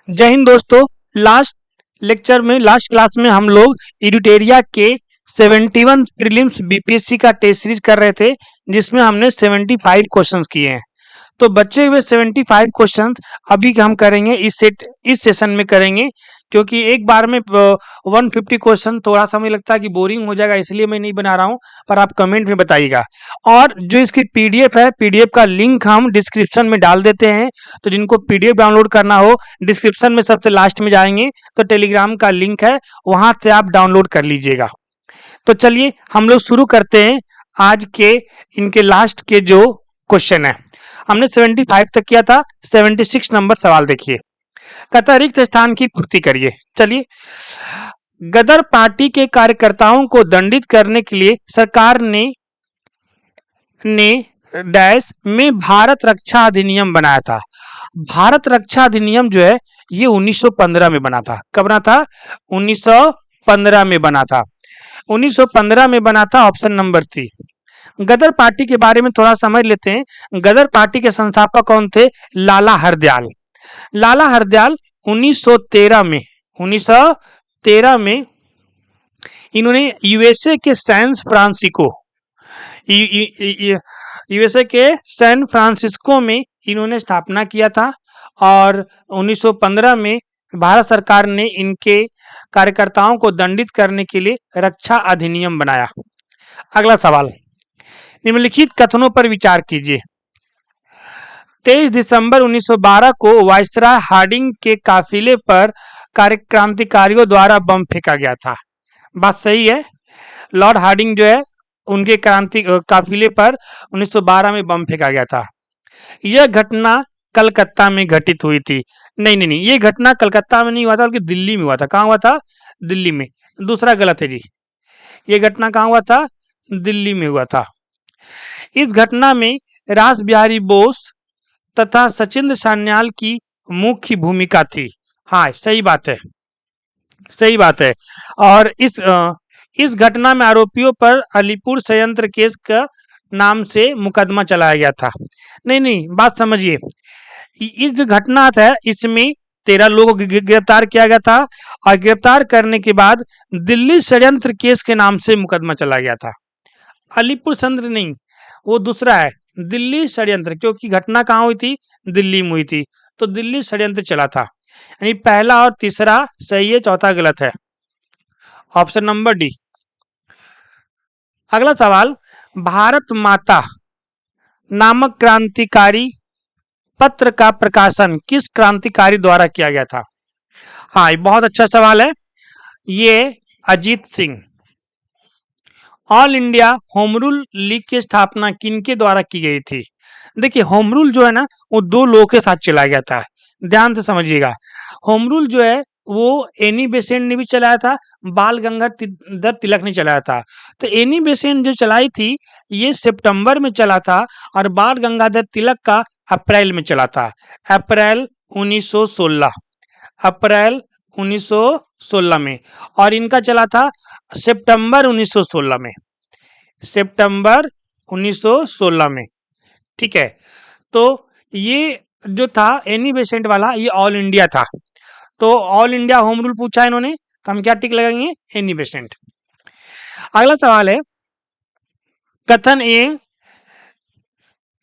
जय हिंद दोस्तों। Last class में हम लोग एडिटेरिया के 71 प्रीलिम्स बीपीएससी का टेस्ट सीरीज कर रहे थे, जिसमें हमने 75 क्वेश्चंस किए हैं। तो बचे हुए 75 क्वेश्चंस अभी हम करेंगे इस सेशन में करेंगे, क्योंकि एक बार में 150 क्वेश्चन थोड़ा सा मुझे लगता है कि बोरिंग हो जाएगा, इसलिए मैं नहीं बना रहा हूं। पर आप कमेंट में बताइएगा। और जो इसकी पीडीएफ है, पीडीएफ का लिंक हम डिस्क्रिप्शन में डाल देते हैं। तो जिनको पीडीएफ डाउनलोड करना हो, डिस्क्रिप्शन में सबसे लास्ट में जाएंगे तो टेलीग्राम का लिंक है, वहां से आप डाउनलोड कर लीजिएगा। तो चलिए हम लोग शुरू करते हैं आज के इनके लास्ट के जो क्वेश्चन है। हमने 75 तक किया था। 76 नंबर सवाल देखिए। कहता रिक्त स्थान की पूर्ति करिए। चलिए, गदर पार्टी के कार्यकर्ताओं को दंडित करने के लिए सरकार ने डैश में भारत रक्षा अधिनियम बनाया था। भारत रक्षा अधिनियम जो है ये 1915 में बना था। कब बना था? 1915 में बना था। 1915 में बना था। Option number 3। गदर पार्टी के बारे में थोड़ा समझ लेते हैं। गदर पार्टी के संस्थापक कौन थे? लाला हरदयाल। लाला हरदयाल 1913 में इन्होंने यूएसए के सैन फ्रांसिस्को में इन्होंने स्थापना किया था। और 1915 में भारत सरकार ने इनके कार्यकर्ताओं को दंडित करने के लिए रक्षा अधिनियम बनाया। अगला सवाल, निम्नलिखित कथनों पर विचार कीजिए। 23 दिसंबर 1912 को वायसराय हार्डिंग के काफिले पर क्रांतिकारियों द्वारा बम फेंका गया था। बात सही है। लॉर्ड हार्डिंग जो है उनके काफिले पर 1912 में बम फेंका गया था। यह घटना कलकत्ता में घटित हुई थी। नहीं, ये घटना कलकत्ता में नहीं हुआ था, बल्कि दिल्ली में हुआ था। कहाँ हुआ था? दिल्ली में। दूसरा गलत है जी। ये घटना कहाँ हुआ था? दिल्ली में हुआ था। इस घटना में रास बिहारी बोस तथा सचिंद्र सान्याल की मुख्य भूमिका थी। हाँ, सही बात है, सही बात है। और इस घटना में आरोपियों पर अलीपुर संयंत्र केस का नाम से मुकदमा चलाया गया था। नहीं, बात समझिए। इस जो घटना था इसमें 13 लोगों को गिरफ्तार किया गया था, और गिरफ्तार करने के बाद दिल्ली षड्यंत्र केस के नाम से मुकदमा चलाया गया था। अलीपुर संयंत्र नहीं, वो दूसरा है, दिल्ली षड्यंत्र। क्योंकि घटना कहाँ हुई थी? दिल्ली में हुई थी, तो दिल्ली षड्यंत्र चला था। यानी पहला और तीसरा सही है, चौथा गलत है। Option number D. अगला सवाल, भारत माता नामक क्रांतिकारी पत्र का प्रकाशन किस क्रांतिकारी द्वारा किया गया था? हाँ, ये बहुत अच्छा सवाल है। ये Ajit Singh. All India home rule league की स्थापना किनके द्वारा की गई थी? देखिए, होम रूल जो है ना, वो 2 लोगों के साथ चलाया गया था। ध्यान से समझिएगा। होम रूल जो है वो एनी बेसेंट ने भी चलाया था, बाल गंगाधर तिलक ने चलाया था। तो एनी बेसेंट जो चलाई थी ये सितंबर में चला था, और बाल गंगाधर तिलक का अप्रैल में चला था। अप्रैल 1916, अप्रैल 1916 में। और इनका चला था सितंबर 1916 में, सितंबर 1916 में। ठीक है। तो ये जो था एनी बेसेंट वाला, ये ऑल इंडिया था। तो ऑल इंडिया होम रूल पूछा इन्होंने, तो हम क्या टिक लगाएंगे? Annie Besant. अगला सवाल है,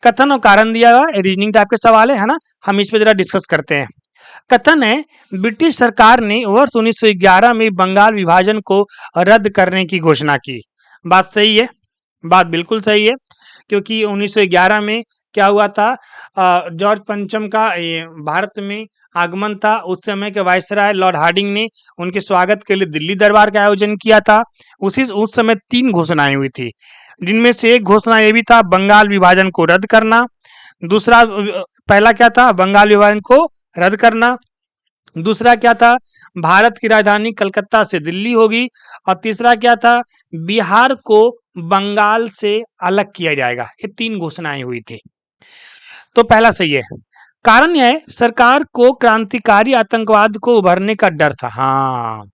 कथन और कारण दिया हुआ रीजनिंग टाइप के सवाल है ना, हम इस पे जरा डिस्कस करते हैं। कथन है, ब्रिटिश सरकार ने वर्ष 1911 में बंगाल विभाजन को रद्द करने की घोषणा की। बात सही है, बात बिल्कुल सही है। क्योंकि 1911 में क्या हुआ था? जॉर्ज पंचम का भारत में आगमन था। उस समय के वायसराय लॉर्ड हार्डिंग ने उनके स्वागत के लिए दिल्ली दरबार का आयोजन किया था। उस समय 3 घोषणाएं हुई थी, जिनमें से एक घोषणा ये भी था बंगाल विभाजन को रद्द करना। दूसरा, पहला क्या था? बंगाल विभाजन को रद्द करना। दूसरा क्या था? भारत की राजधानी कलकत्ता से दिल्ली होगी। और तीसरा क्या था? बिहार को बंगाल से अलग किया जाएगा। ये 3 घोषणाएं हुई थी। तो पहला सही है। कारण यह है सरकार को क्रांतिकारी आतंकवाद को उभरने का डर था। हाँ,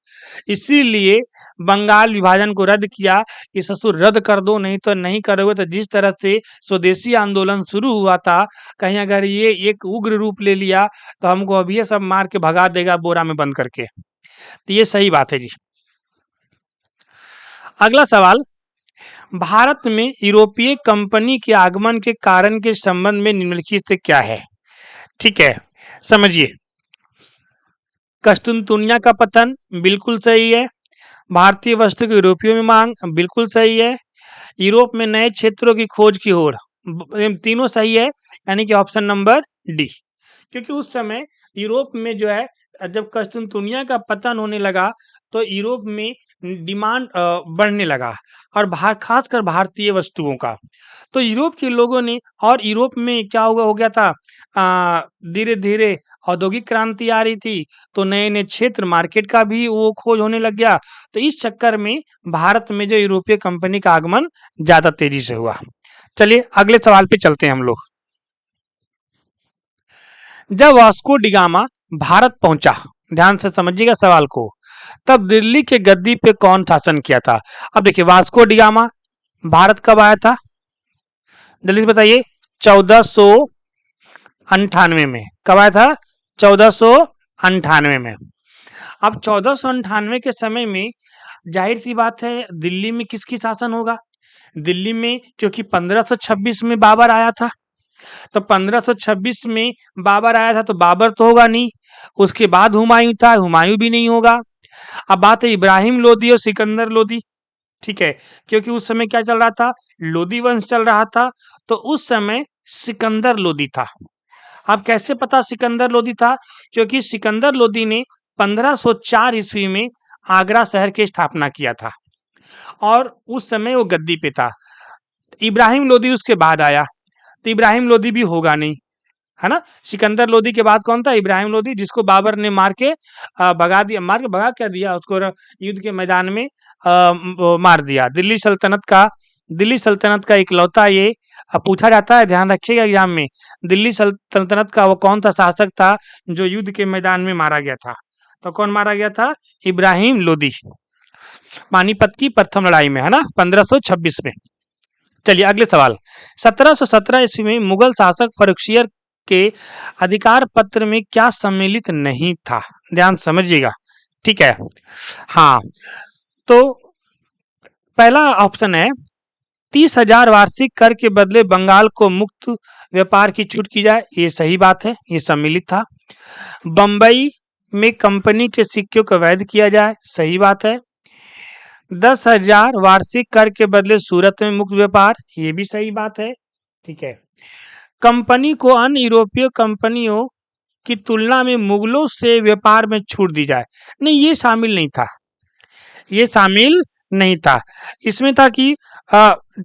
इसीलिए बंगाल विभाजन को रद्द किया कि ससुर रद्द कर दो, नहीं तो नहीं करोगे तो जिस तरह से स्वदेशी आंदोलन शुरू हुआ था, कहीं अगर ये एक उग्र रूप ले लिया तो हमको अभी ये सब मार के भगा देगा बोरा में बंद करके। तो ये सही बात है जी। अगला सवाल, भारत में यूरोपीय कंपनी के आगमन के कारण के संबंध में निम्नलिखित से क्या है? ठीक है, समझिए। कस्तुनतुनिया का पतन बिल्कुल सही है। भारतीय वस्तु की यूरोपियों में मांग बिल्कुल सही है। यूरोप में नए क्षेत्रों की खोज की होड़, तीनों सही है, यानी कि ऑप्शन नंबर डी। क्योंकि उस समय यूरोप में जो है, जब कस्तुनतुनिया का पतन होने लगा तो यूरोप में डिमांड बढ़ने लगा, और खासकर भारतीय वस्तुओं का। तो यूरोप के लोगों ने, और यूरोप में क्या हो गया था, धीरे धीरे औद्योगिक क्रांति आ रही थी, तो नए नए क्षेत्र मार्केट का भी वो खोज होने लग गया। तो इस चक्कर में भारत में जो यूरोपीय कंपनी का आगमन ज्यादा तेजी से हुआ। चलिए अगले सवाल पे चलते हैं हम लोग। जब वास्को डिगामा भारत पहुंचा, ध्यान से समझिएगा सवाल को, तब दिल्ली के गद्दी पे कौन शासन किया था? अब देखिए, वास्को डिगामा भारत कब आया था? जल्दी से बताइए। 1498 में। कब आया था? 1498 में। अब 1498 के समय में जाहिर सी बात है दिल्ली में किसकी शासन होगा? दिल्ली में, क्योंकि 1526 में बाबर आया था, तो 1526 में बाबर आया था तो बाबर तो होगा नहीं। उसके बाद हुमायूं था, हुमायूं भी नहीं होगा। अब बात है इब्राहिम लोदी और सिकंदर लोदी, ठीक है, क्योंकि उस समय क्या चल रहा था? लोदी वंश चल रहा था, तो उस समय सिकंदर लोदी था। अब कैसे पता सिकंदर लोदी था? क्योंकि सिकंदर लोदी ने 1504 ईस्वी में आगरा शहर की स्थापना किया था, और उस समय वो गद्दी पे था। इब्राहिम लोदी उसके बाद आया, तो इब्राहिम लोदी भी होगा नहीं, है ना। सिकंदर लोदी के बाद कौन था? इब्राहिम लोदी, जिसको बाबर ने मार के भगा दिया। मार के भगा क्या दिया उसको? युद्ध के मैदान में मार दिया। दिल्ली सल्तनत का इकलौता ये पूछा जाता है, ध्यान रखिएगा एग्जाम में। दिल्ली सल्तनत का वो कौन सा शासक था जो युद्ध के मैदान में मारा गया था? तो कौन मारा गया था? इब्राहिम लोदी, पानीपत की प्रथम लड़ाई में, है ना, 1526 में। चलिए अगले सवाल। 1717 ईस्वी में मुगल शासक फर्रुखियर के अधिकार पत्र में क्या सम्मिलित नहीं था? ध्यान समझिएगा, ठीक है। हाँ, तो पहला ऑप्शन है 30,000 वार्षिक कर के बदले बंगाल को मुक्त व्यापार की छूट की जाए, ये सही बात है, ये सम्मिलित था। बंबई में कंपनी के सिक्कों को वैध किया जाए, सही बात है। 10,000 वार्षिक कर के बदले सूरत में मुक्त व्यापार, ये भी सही बात है, ठीक है। कंपनी को अन्य यूरोपीय कंपनियों की तुलना में मुगलों से व्यापार में छूट दी जाए, नहीं, ये शामिल नहीं था, ये शामिल नहीं था। इसमें था कि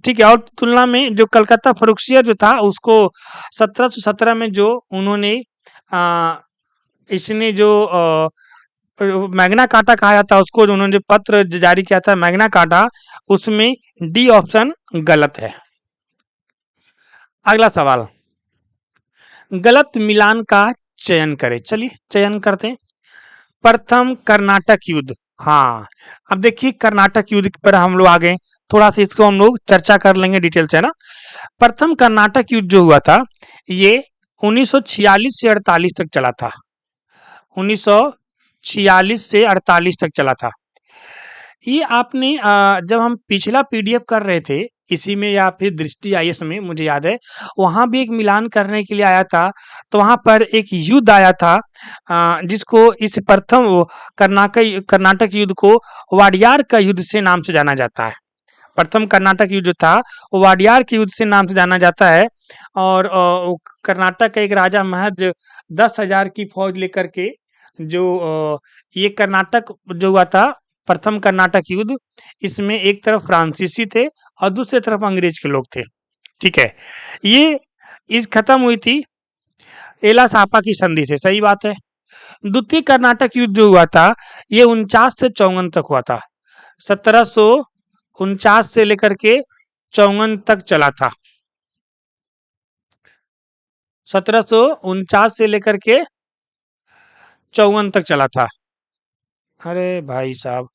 ठीक है, और तुलना में जो कलकत्ता फर्रुखियर जो था उसको 1717 में जो उन्होंने इसने जो मैग्ना कार्टा कहा जाता है उसको, जो उन्होंने जो पत्र जारी किया था मैग्ना कार्टा, उसमें डी ऑप्शन गलत है। अगला सवाल, गलत मिलान का चयन करें। चलिए चयन करते हैं। प्रथम कर्नाटक युद्ध, हाँ, अब देखिए कर्नाटक युद्ध पर हम लोग आ गए, थोड़ा सा इसको हम लोग चर्चा कर लेंगे डिटेल से, है ना। प्रथम कर्नाटक युद्ध जो हुआ था ये 1946 से 48 तक चला था। 1946 से 48 तक चला था। ये आपने जब हम पिछला पीडीएफ कर रहे थे इसी में, या फिर दृष्टि आईएएस में, मुझे याद है वहां भी एक मिलान करने के लिए आया था, तो वहां पर एक युद्ध आया था जिसको इस प्रथम कर्नाटक युद्ध को वाडियार का युद्ध से नाम से जाना जाता है। प्रथम कर्नाटक युद्ध था वो वाडियार के युद्ध से नाम से जाना जाता है, और कर्नाटक का एक राजा महज 10,000 की फौज लेकर के जो ये कर्नाटक जो हुआ था प्रथम कर्नाटक युद्ध, इसमें एक तरफ फ्रांसीसी थे और दूसरी तरफ अंग्रेज के लोग थे, ठीक है। ये इस खत्म हुई थी एला सापा की संधि से, सही बात है। द्वितीय कर्नाटक युद्ध जो हुआ था ये 49 से 54 तक हुआ था। 1749 से लेकर के 54 तक चला था। 1749 से लेकर के 54 तक चला था। अरे भाई साहब,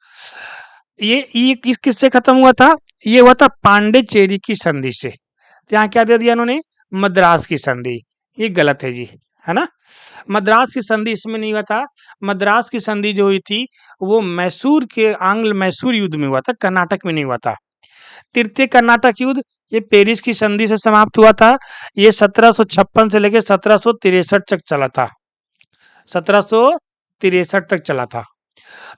ये किससे खत्म हुआ था? ये हुआ था पांडिचेरी की संधि से। तो यहाँ क्या दे दिया इन्होंने? मद्रास की संधि। ये गलत है जी, है ना। मद्रास की संधि इसमें नहीं हुआ था। मद्रास की संधि जो हुई थी वो मैसूर के आंग्ल मैसूर युद्ध में हुआ था, कर्नाटक में नहीं हुआ था। तृतीय कर्नाटक युद्ध ये पेरिस की संधि से समाप्त हुआ था। ये 1756 से लेकर 1763 तक चला था। 1763 तक चला था।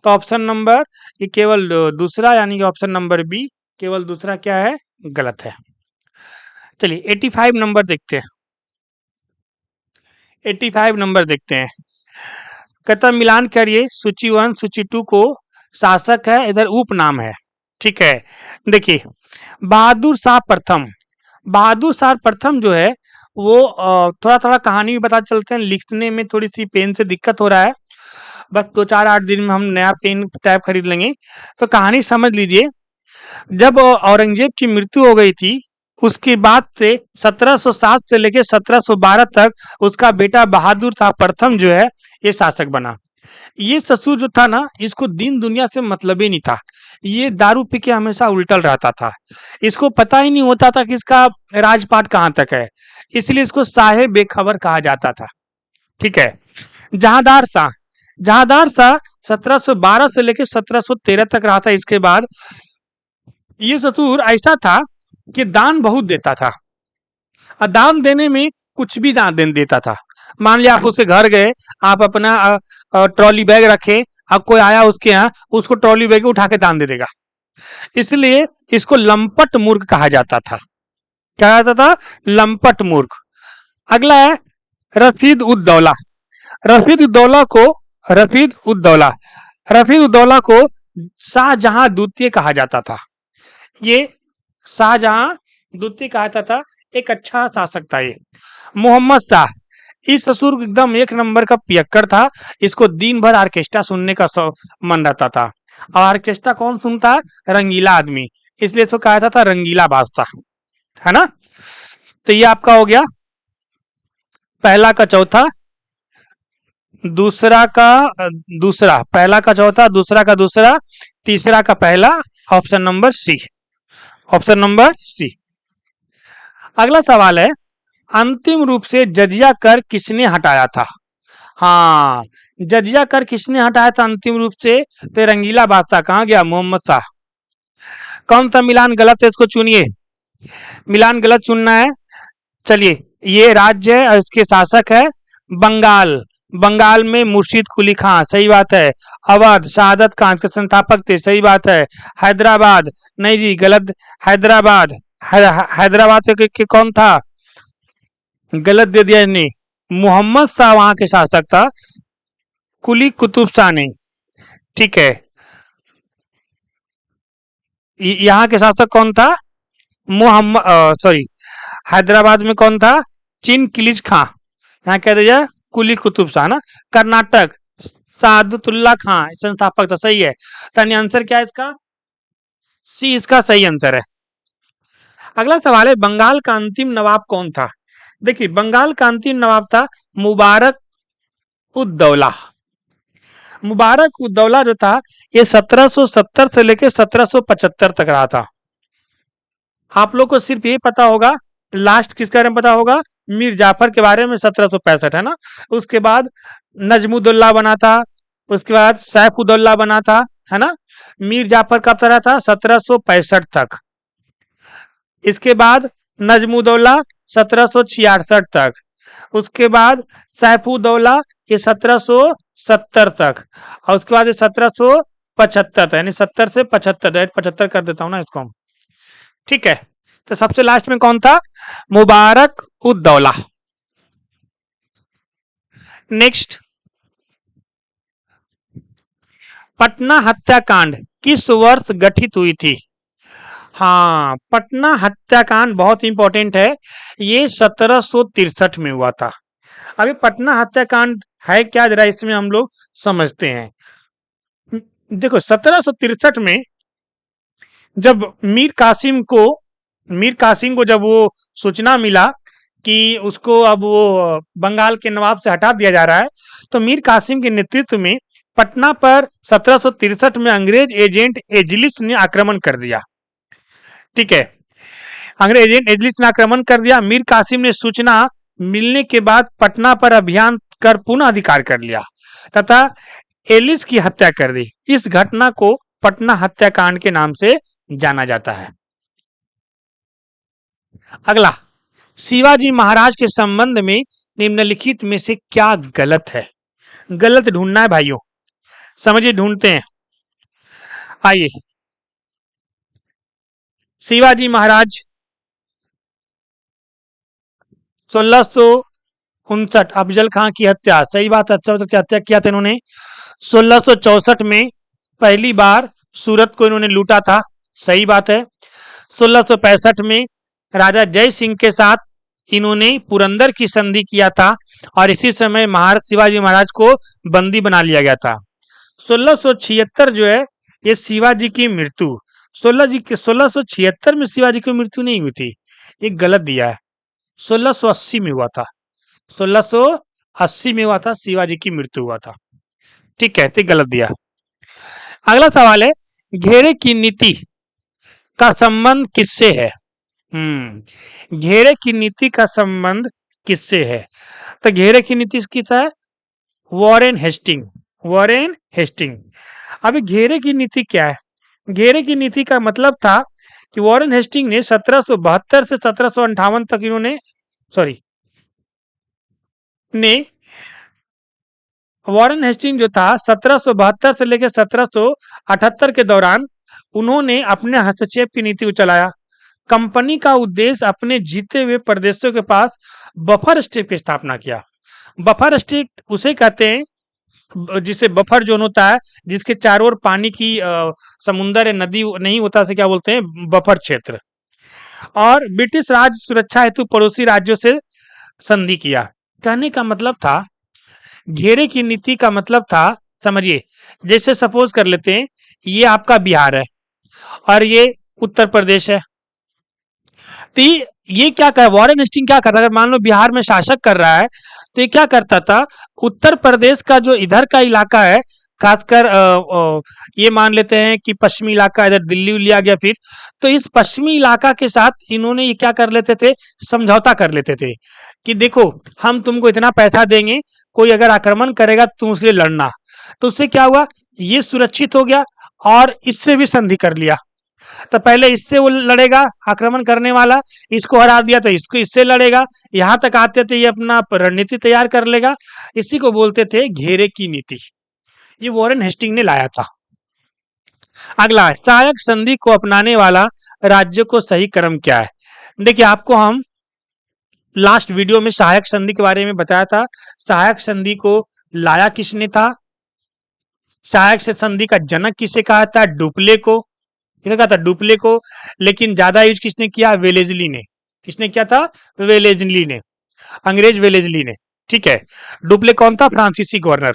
तो ऑप्शन नंबर ये केवल दूसरा, यानी कि ऑप्शन नंबर बी केवल दूसरा क्या है? गलत है। चलिए 85 नंबर देखते हैं। 85 नंबर देखते हैं। कहता मिलान करिए सूची 1 सूची 2 को। शासक है, इधर उपनाम है। ठीक है, देखिए बहादुर शाह प्रथम। बहादुर शाह प्रथम जो है वो थोड़ा थोड़ा कहानी भी बता चलते हैं। लिखने में थोड़ी सी पेन से दिक्कत हो रहा है, बस 2-4-8 दिन में हम नया पेन टैब खरीद लेंगे। तो कहानी समझ लीजिए। जब औरंगजेब की मृत्यु हो गई थी, उसके बाद से 1707 से लेकर 1712 तक उसका बेटा बहादुर शाह प्रथम जो है ये शासक बना। ये ससुर जो था ना, इसको दीन दुनिया से मतलब ही नहीं था। ये दारू पी के हमेशा उल्टल रहता था। इसको पता ही नहीं होता था कि इसका राजपाट कहाँ तक है, इसलिए इसको साहे बेखबर कहा जाता था। ठीक है। जहांदार शाह। जहांदार शाह 1712 से लेकर 1713 तक रहा था। इसके बाद ये ससुर ऐसा था कि दान बहुत देता था, और दान देने में कुछ भी दान देता था। मान लिया आप उसके घर गए, आप अपना ट्रॉली बैग रखे, अब कोई आया उसके यहाँ, उसको ट्रॉली बैग उठा के दान दे देगा। इसलिए इसको लंपट मूर्ख कहा जाता था। क्या कहता था? लंपट मूर्ख। अगला है रफीद उद दौला। रफीद उद्दौला को रफीद उद्दौला रफीद उद्दौला को शाहजहां द्वितीय कहा जाता था। ये शाहजहां द्वितीय कहा जाता था। एक अच्छा शासक था ये। मोहम्मद शाह। इस ससुर एकदम एक नंबर का पियक्कड़ था। इसको दिन भर ऑर्केस्ट्रा सुनने का मन रहता था। और ऑर्केस्ट्रा कौन सुनता? रंगीला आदमी। इसलिए इसको कहा जाता था रंगीला बादशाह, है ना। तो ये आपका हो गया पहला का चौथा, दूसरा का दूसरा, पहला का चौथा, दूसरा का दूसरा, तीसरा का पहला। Option number C. Option number C. अगला सवाल है अंतिम रूप से जजिया कर किसने हटाया था? हाँ, जजिया कर किसने हटाया था अंतिम रूप से? तो रंगीला बादशाह। कहाँ गया? मोहम्मद शाह। कौन सा मिलान गलत है, इसको चुनिए। मिलान गलत चुनना है। चलिए, ये राज्य है और इसके शासक है बंगाल। बंगाल में मुर्शीद कुली खां, सही बात है। अवध शहादत खान इसके संस्थापक थे, सही बात है। हैदराबाद, नहीं जी गलत। हैदराबाद हैदराबाद से कौन था? गलत दे दिया इन्हें। मोहम्मद शाह वहां के शासक था, कुली कुतुब शाह नहीं। ठीक है। यहाँ के शासक कौन था? मोहम्मद सॉरी, हैदराबाद में कौन था? चिन किलिच खां। यहाँ कह दिया कुली कुतुब शाह ना। कर्नाटक सादतुल्ला खां संस्थापक था, सही है। तो आंसर क्या है इसका? सी इसका सही आंसर है। अगला सवाल है बंगाल का अंतिम नवाब कौन था? देखिए बंगाल का अंतिम नवाब था मुबारक उद्दौला। मुबारक उद्दौला जो था ये 1770 से लेकर 1775 तक रहा था। आप लोग को सिर्फ ये पता होगा, लास्ट किसके बारे में पता होगा? मीर जाफर के बारे में, 1765, है ना। उसके बाद नजमुद्दौला बना था, उसके बाद सैफुद्दौला बना था, है ना। मीर जाफर कब तरह था? 1765 तक। इसके बाद नजमुद्दौला 1766 तक। उसके बाद सैफुद्दौला ये 1770 तक। और उसके बाद ये 1775 यानी 70 से 75, 75 कर देता हूं ना इसको। ठीक है। तो सबसे लास्ट में कौन था? मुबारक उद्दौला। नेक्स्ट, पटना हत्याकांड किस वर्ष गठित हुई थी? हाँ, पटना हत्याकांड बहुत इंपॉर्टेंट है। ये 1763 में हुआ था। अभी पटना हत्याकांड है क्या, जरा इसमें हम लोग समझते हैं। देखो 1763 में जब मीर कासिम को जब वो सूचना मिला कि उसको अब वो बंगाल के नवाब से हटा दिया जा रहा है, तो मीर कासिम के नेतृत्व में पटना पर 1763 में अंग्रेज एजेंट एजलिस ने आक्रमण कर दिया। ठीक है, अंग्रेज एजेंट एजलिस ने आक्रमण कर दिया। मीर कासिम ने सूचना मिलने के बाद पटना पर अभियान कर पुनः अधिकार कर लिया तथा एलिस की हत्या कर दी। इस घटना को पटना हत्याकांड के नाम से जाना जाता है। अगला, शिवाजी महाराज के संबंध में निम्नलिखित में से क्या गलत है? गलत ढूंढना है भाइयों, समझिए, ढूंढते हैं। आइए, शिवाजी महाराज 1659 अफजल खां की हत्या, सही बात है, अफजल की हत्या किया था इन्होंने। 1664 में पहली बार सूरत को इन्होंने लूटा था, सही बात है। 1665 में राजा जय सिंह के साथ इन्होंने पुरंदर की संधि किया था और इसी समय महाराज शिवाजी महाराज को बंदी बना लिया गया था। 1676 जो है ये शिवाजी की मृत्यु, 1676 में शिवाजी की मृत्यु नहीं हुई थी, ये गलत दिया है। 1680 में हुआ था, 1680 में हुआ था, शिवाजी की मृत्यु हुआ था। ठीक है, तो गलत दिया। अगला सवाल है, घेरे की नीति का संबंध किससे है? घेरे की नीति का संबंध किससे है? तो घेरे की नीति किसका है? Warren Hasting, Warren Hasting. अभी घेरे की नीति क्या है? घेरे की नीति का मतलब था कि वॉरेन हेस्टिंग ने 1772 से 1758 तक इन्होंने वॉरेन हेस्टिंग जो था 1772 से लेकर 1778 के दौरान उन्होंने अपने हस्तक्षेप की नीति को चलाया। कंपनी का उद्देश्य अपने जीते हुए प्रदेशों के पास बफर स्टेट की स्थापना किया। बफर स्टेट उसे कहते हैं जिसे बफर जोन होता है, जिसके चारों ओर पानी की समुंदर या नदी नहीं होता, से क्या बोलते हैं? बफर क्षेत्र। और ब्रिटिश राज सुरक्षा हेतु पड़ोसी राज्यों से संधि किया। कहने का मतलब था, घेरे की नीति का मतलब था, समझिए, जैसे सपोज कर लेते हैं ये आपका बिहार है और ये उत्तर प्रदेश है, तो ये क्या कर, वॉरेन हेस्टिंग क्या करता, अगर मान लो बिहार में शासक कर रहा है तो ये क्या करता था, उत्तर प्रदेश का जो इधर का इलाका है, खासकर ये मान लेते हैं कि पश्चिमी इलाका इधर दिल्ली उल्ली आ गया, फिर तो इस पश्चिमी इलाका के साथ इन्होंने ये क्या कर लेते थे, समझौता कर लेते थे कि देखो हम तुमको इतना पैसा देंगे, कोई अगर आक्रमण करेगा तुम उसके लिए लड़ना। तो उससे क्या हुआ, ये सुरक्षित हो गया और इससे भी संधि कर लिया। तो पहले इससे वो लड़ेगा आक्रमण करने वाला, इसको हरा दिया तो इसको इससे लड़ेगा, यहां तक आते थे ये अपना रणनीति तैयार कर लेगा। इसी को बोलते थे घेरे की नीति, ये वॉरेन हेस्टिंग ने लाया था। अगला, सहायक संधि को अपनाने वाला राज्य को सही क्रम क्या है? देखिए, आपको हम लास्ट वीडियो में सहायक संधि के बारे में बताया था। सहायक संधि को लाया किसने था? सहायक संधि का जनक किसे कहा था? डुप्ले को। किसने कहा था? डुप्ले को। लेकिन ज्यादा यूज किसने किया? वेलेजली ने। किसने किया था? वेलेजली ने, अंग्रेज वेलेजली ने। ठीक है, डुप्ले कौन था? फ्रांसीसी गवर्नर।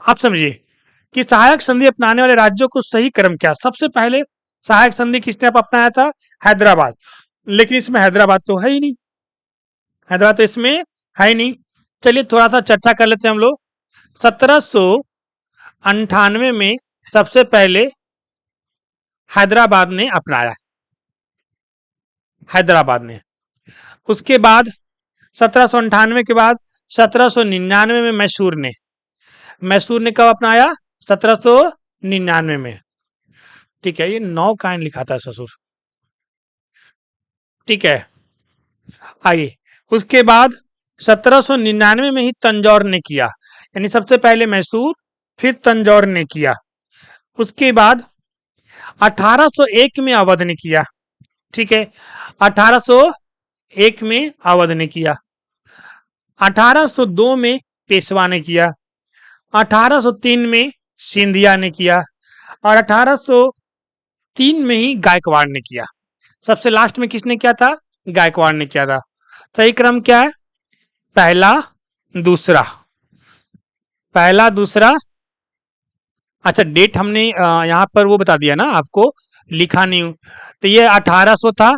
आप समझिए कि सहायक संधि अपनाने वाले राज्यों को सही क्रम क्या? सबसे पहले सहायक संधि किसने अपनाया था? हैदराबाद। लेकिन इसमें हैदराबाद तो है ही नहीं, हैदराबाद तो इसमें है ही नहीं। चलिए थोड़ा सा चर्चा कर लेते हैं हम लोग। 1798 में सबसे पहले हैदराबाद ने अपनाया, हैदराबाद ने। उसके बाद 1798 के बाद 1799 में मैसूर ने, मैसूर ने कब अपनाया? 1799 में। ठीक है, ये 9 काइन लिखा था ससुर। ठीक है, आइए, उसके बाद 1799 में ही तंजौर ने किया, यानी सबसे पहले मैसूर फिर तंजौर ने किया। उसके बाद 1801 में अवध ने किया। ठीक है, 1801 में अवध ने किया। 1802 में पेशवा ने किया। 1803 में सिंधिया ने किया और 1803 में ही गायकवाड़ ने किया। सबसे लास्ट में किसने किया था? गायकवाड़ ने किया था। सही क्रम क्या है? पहला दूसरा, पहला दूसरा। अच्छा, डेट हमने यहाँ पर वो बता दिया ना आपको, लिखा नहीं हूं। तो ये 1800 था,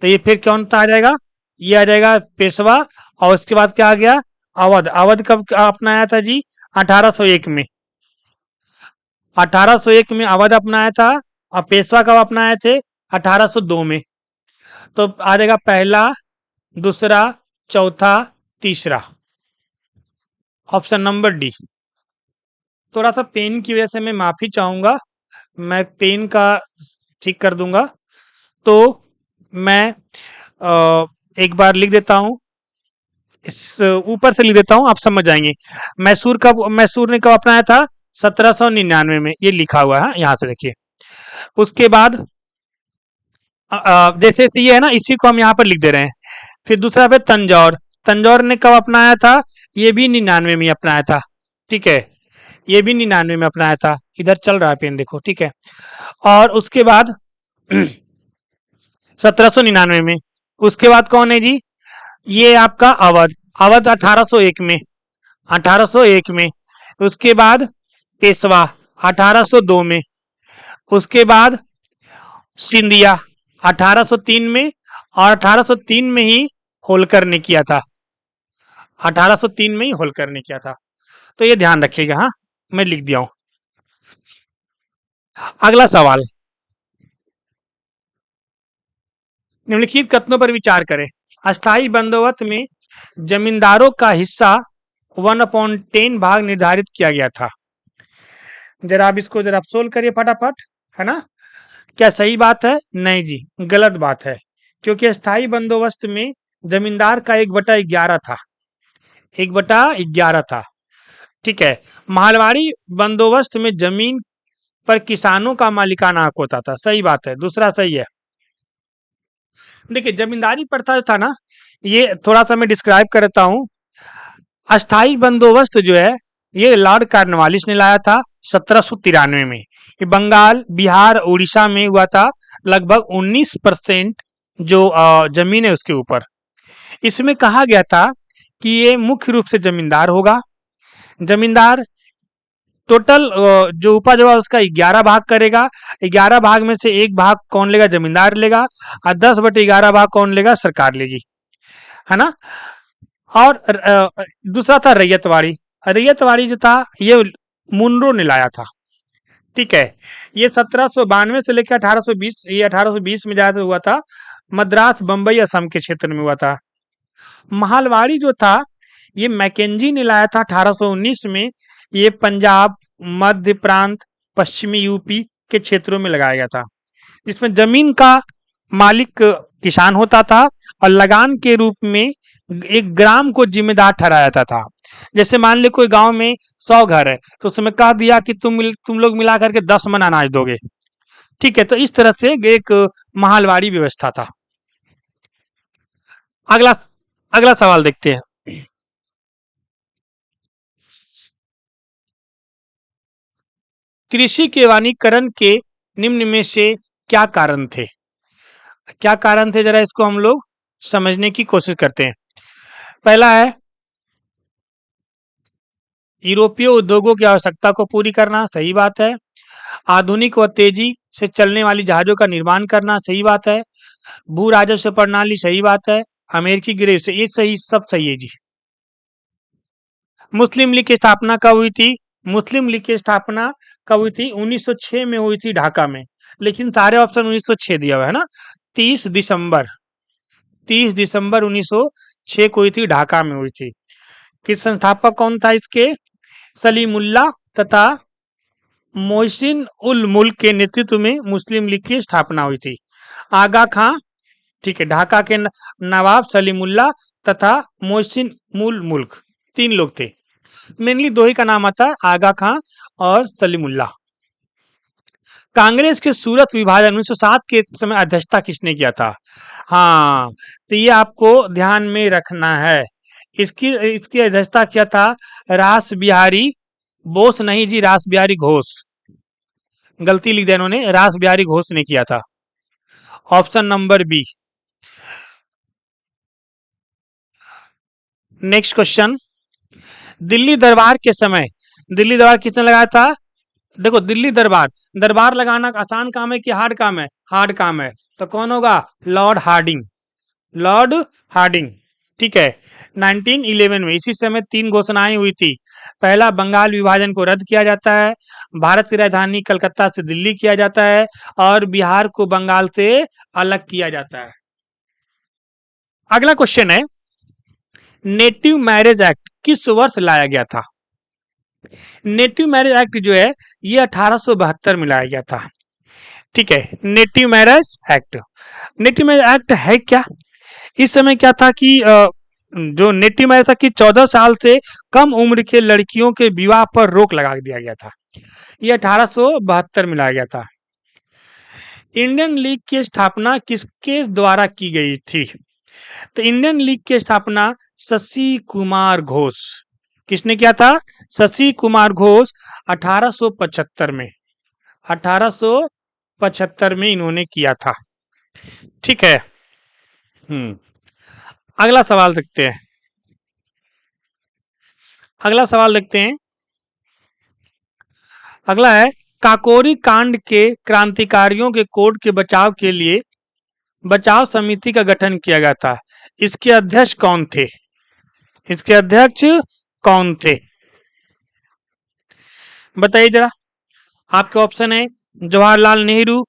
तो ये फिर कौन सा आ जाएगा? ये आ जाएगा पेशवा। और उसके बाद क्या आ गया, अवध। अवध कब अपनाया था जी, 1801 में। 1801 में अवध अपनाया था। और पेशवा कब अपनाए थे, 1802 में। तो आ जाएगा पहला, दूसरा, चौथा, तीसरा, ऑप्शन नंबर डी। थोड़ा सा पेन की वजह से मैं माफी चाहूंगा, मैं पेन का ठीक कर दूंगा। तो मैं एक बार लिख देता हूं, इस ऊपर से लिख देता हूं, आप समझ जाएंगे। मैसूर ने कब अपनाया था, 1799 में, ये लिखा हुआ है यहाँ से देखिए। उसके बाद जैसे जैसे ये है ना, इसी को हम यहाँ पर लिख दे रहे हैं। फिर दूसरा पे तंजौर। तंजौर ने कब अपनाया था, ये भी 99 में अपनाया था। ठीक है, ये भी 99 में अपनाया था। इधर चल रहा है पेन देखो, ठीक है। और उसके बाद 1799 में। उसके बाद कौन है जी, ये आपका अवध। अवध 1801 में, 1801 में। उसके बाद पेशवा 1802 में। उसके बाद सिंधिया 1803 में। और 1803 में ही होलकर ने किया था, 1803 में ही होलकर ने किया था। तो ये ध्यान रखिएगा, हाँ, मैं लिख दिया हूं। अगला सवाल, निम्नलिखित कथनों पर विचार करें। अस्थाई बंदोबस्त में जमींदारों का हिस्सा 1/10 भाग निर्धारित किया गया था। जरा आप इसको जरा सोल्व करिए फटाफट, है ना। क्या सही बात है, नहीं जी, गलत बात है। क्योंकि अस्थाई बंदोबस्त में जमींदार का 1/11 था, 1/11 था। ठीक है। महलवाड़ी बंदोबस्त में जमीन पर किसानों का मालिकाना हक होता था, सही बात है, दूसरा सही है। देखिए जमींदारी प्रथा जो था ना, ये थोड़ा सा मैं डिस्क्राइब करता हूँ। अस्थाई बंदोबस्त जो है, ये लॉर्ड कार्नवालिस ने लाया था 1793 में। ये बंगाल, बिहार, उड़ीसा में हुआ था। लगभग 19% जो जमीन है उसके ऊपर। इसमें कहा गया था कि ये मुख्य रूप से जमींदार होगा। जमींदार टोटल जो उपज होगा उसका 11 भाग करेगा। 11 भाग में से एक भाग कौन लेगा, जमींदार लेगा। और 10/11 भाग कौन लेगा, सरकार लेगी, है ना। और दूसरा था रैयतवाड़ी। रैयतवाड़ी जो था, ये मुनरो ने लाया था। ठीक है। ये 1792 से लेकर 1820, ये 1820 में ज्यादा हुआ था। मद्रास, बंबई, असम के क्षेत्र में हुआ था। महलवाड़ी जो था, ये मैकेंजी ने लाया था 1819 में। ये पंजाब, मध्य प्रांत, पश्चिमी यूपी के क्षेत्रों में लगाया गया था। जिसमें जमीन का मालिक किसान होता था और लगान के रूप में एक ग्राम को जिम्मेदार ठहराया जाता था। जैसे मान लो कोई गांव में 100 घर है, तो उसमें कह दिया कि तुम लोग मिला करके 10 मन अनाज दोगे। ठीक है, तो इस तरह से एक महलवाड़ी व्यवस्था था। अगला अगला सवाल देखते हैं। कृषि के वाणिकरण के निम्न में से क्या कारण थे, क्या कारण थे, जरा इसको हम लोग समझने की कोशिश करते हैं। पहला है यूरोपीय उद्योगों की आवश्यकता को पूरी करना, सही बात है। आधुनिक व तेजी से चलने वाली जहाजों का निर्माण करना, सही बात है। भू राजस्व प्रणाली, सही बात है। अमेरिकी गृह से, ये सही, सब सही है जी। मुस्लिम लीग की स्थापना कब हुई थी, मुस्लिम लीग की स्थापना कब हुई थी, 1906 में हुई थी ढाका में। लेकिन सारे ऑप्शन 1906 दिया हुआ है ना। 30 दिसंबर, 30 दिसंबर 1906 को हुई थी, ढाका में हुई थी। किस संस्थापक कौन था इसके, सलीमुल्लाह तथा मोहसिन उल मुल्क के नेतृत्व में मुस्लिम लीग की स्थापना हुई थी। आगा खां, ठीक है, ढाका के नवाब सलीमुल्लाह तथा मोहसिन उल मुल्क, 3 लोग थे। मेनली दो ही का नाम आता है, आगा खां और सलीमुल्लाह। कांग्रेस के सूरत विभाजन 1907 के समय अध्यक्षता किसने किया था, हाँ, तो ये आपको ध्यान में रखना है। इसकी इसकी अध्यक्षता किया था रास बिहारी बोस, नहीं जी, रास बिहारी घोष, गलती लिख दिया इन्होंने, रास बिहारी घोष ने किया था। Option number B. Next question, Delhi Durbar के समय, दिल्ली दरबार किसने लगाया था, देखो दिल्ली दरबार, दरबार लगाना आसान काम है कि हार्ड काम है, हार्ड काम है। तो कौन होगा, लॉर्ड हार्डिंग, लॉर्ड हार्डिंग। ठीक है, 1911 में इसी समय तीन घोषणाएं हुई थी। पहला, बंगाल विभाजन को रद्द किया जाता है, भारत की राजधानी कलकत्ता से दिल्ली किया जाता है और बिहार को बंगाल से अलग किया जाता है। अगला क्वेश्चन है, नेटिव मैरिज एक्ट किस वर्ष लाया गया था? नेटिव मैरिज एक्ट जो है ये 1872 में लाया गया था। ठीक है, native marriage act. Native marriage act है क्या? इस समय क्या था कि जो नेटिव मैरिज था कि 14 साल से कम उम्र के लड़कियों के विवाह पर रोक लगा दिया गया था। ये 1872 में लाया गया था। इंडियन लीग की स्थापना किसके द्वारा की गई थी? तो इंडियन लीग की स्थापना शशि कुमार घोष। किसने किया था? शशि कुमार घोष 1875 में, 1875 में इन्होंने किया था। ठीक है। अगला सवाल देखते हैं। अगला सवाल देखते हैं। अगला है, काकोरी कांड के क्रांतिकारियों के कोड के बचाव के लिए बचाव समिति का गठन किया गया था। इसके अध्यक्ष कौन थे? इसके अध्यक्ष कौन थे? बताइए जरा। आपके ऑप्शन है जवाहरलाल नेहरू,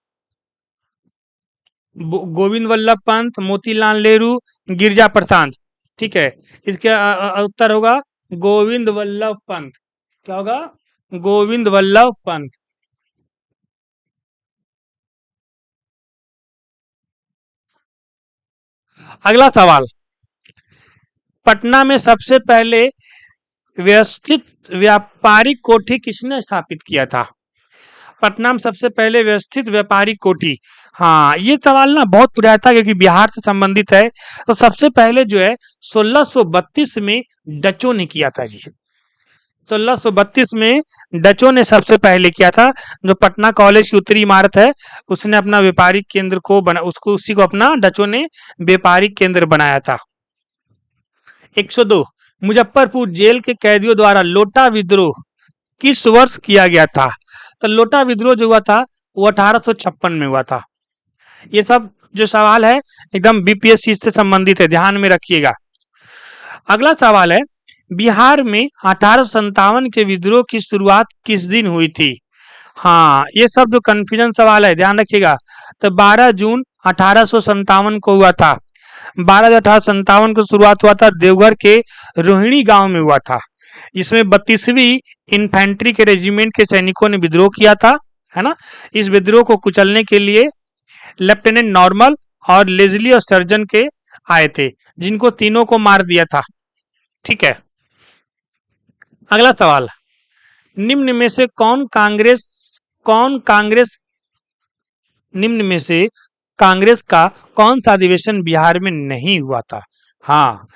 गोविंद वल्लभ पंत, मोतीलाल नेहरू, गिरजा प्रसाद। ठीक है, इसका उत्तर होगा गोविंद वल्लभ पंत। क्या होगा? गोविंद वल्लभ पंत। अगला सवाल, पटना में सबसे पहले व्यवस्थित व्यापारिक कोठी किसने स्थापित किया था? पटना में सबसे पहले व्यवस्थित व्यापारिक कोठी। हाँ, ये सवाल ना बहुत पुराना था क्योंकि बिहार से संबंधित है। तो सबसे पहले जो है 1632 में डचों ने किया था जी। 1632 में डचों ने सबसे पहले किया था। जो पटना कॉलेज की उत्तरी इमारत है उसने अपना व्यापारिक केंद्र को बना, उसको उसी को अपना डचों ने व्यापारिक केंद्र बनाया था। 102, मुजफ्फरपुर जेल के कैदियों द्वारा लोटा विद्रोह किस वर्ष किया गया था? तो लोटा विद्रोह जो हुआ था वो 1856 में हुआ था। ये सब जो सवाल है एकदम बीपीएससी से संबंधित है, ध्यान में रखिएगा। अगला सवाल है, बिहार में 1857 के विद्रोह की शुरुआत किस दिन हुई थी? हाँ, ये सब जो कंफ्यूजन सवाल है ध्यान रखिएगा। तो 12 जून 1857 को हुआ था। 12 जून 1857 को शुरुआत हुआ था, देवघर के रोहिणी गांव में हुआ था। इसमें 32वीं इन्फेंट्री के रेजिमेंट के सैनिकों ने विद्रोह किया था, है ना। इस विद्रोह को कुचलने के लिए लेफ्टिनेंट नॉर्मल और लेजली और सर्जन के आए थे, जिनको तीनों को मार दिया था। ठीक है। अगला सवाल, निम्न में से कौन कांग्रेस निम्न में से कांग्रेस का कौन सा अधिवेशन बिहार में नहीं हुआ था? हाँ,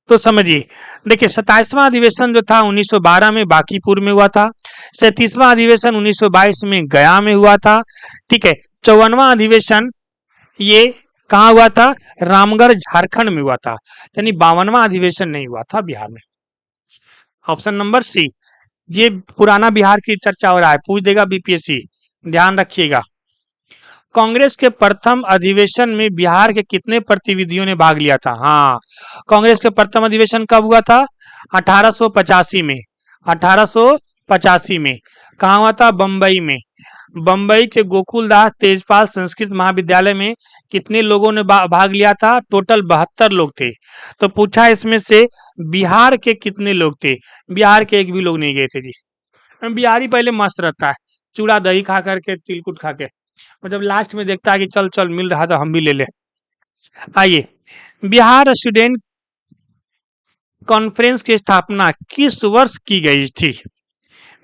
तो समझिए। देखिए, 27वां अधिवेशन जो था 1912 में बांकीपुर में हुआ था। 37वां अधिवेशन 1922 में गया में हुआ था। ठीक है, 54वां अधिवेशन ये कहाँ हुआ था? रामगढ़ झारखंड में हुआ था। यानी 52वां अधिवेशन नहीं हुआ था बिहार में। Option number C. ये पुराना बिहार की चर्चा हो रहा है, पूछ देगा बीपीएससी, ध्यान रखिएगा। कांग्रेस के प्रथम अधिवेशन में बिहार के कितने प्रतिनिधियों ने भाग लिया था? हाँ, कांग्रेस के प्रथम अधिवेशन कब हुआ था? 1885 में। 1885 में कहा हुआ था? बम्बई में। बम्बई के गोकुलदास तेजपाल संस्कृत महाविद्यालय में कितने लोगों ने भाग लिया था? टोटल 72 लोग थे। तो पूछा इसमें से बिहार के कितने लोग थे? बिहार के एक भी लोग नहीं गए थे जी। बिहारी पहले मस्त रहता है, चूड़ा दही खा करके, तिलकुट खा के, और जब लास्ट में देखता है कि चल चल मिल रहा था हम भी ले ले। आइए, बिहार स्टूडेंट कॉन्फ्रेंस की स्थापना किस वर्ष की गई थी?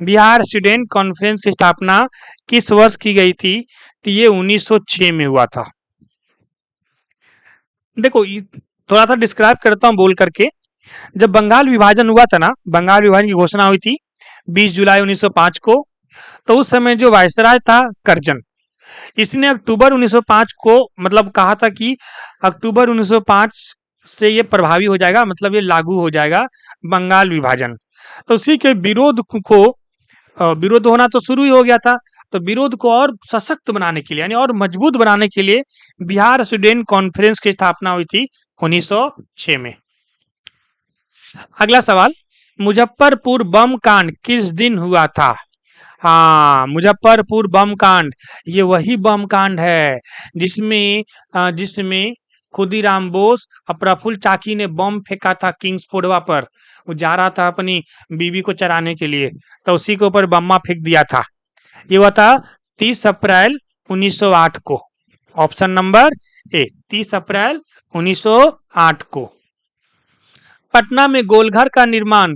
बिहार स्टूडेंट कॉन्फ्रेंस की स्थापना किस वर्ष की गई थी? तो ये 1906 में हुआ था। देखो, थोड़ा सा डिस्क्राइब करता हूं बोल करके। जब बंगाल विभाजन हुआ था ना, बंगाल विभाजन की घोषणा हुई थी 20 जुलाई 1905 को, तो उस समय जो वायसराय था करजन, इसने अक्टूबर 1905 को मतलब कहा था कि अक्टूबर 1905 से ये प्रभावी हो जाएगा, मतलब ये लागू हो जाएगा बंगाल विभाजन। तो उसी के विरोध को विरोध होना तो शुरू ही हो गया था। तो विरोध को और सशक्त बनाने के लिए यानी और मजबूत बनाने के लिए बिहार स्टूडेंट कॉन्फ्रेंस की स्थापना हुई थी 1906 में। अगला सवाल, मुजफ्फरपुर बम कांड किस दिन हुआ था? हाँ, मुजफ्फरपुर बम कांड, ये वही बम कांड है जिसमें जिसमें खुदीराम बोस और प्रफुल्ल चाकी ने बम फेंका था किंग्सफोर्डवा पर। वो जा रहा था अपनी बीवी को चराने के लिए, तो उसी के ऊपर बम्मा फेंक दिया था। ये हुआ था 30 अप्रैल 1908 को। ऑप्शन नंबर ए 30 अप्रैल 1908 को। पटना में गोलघर का निर्माण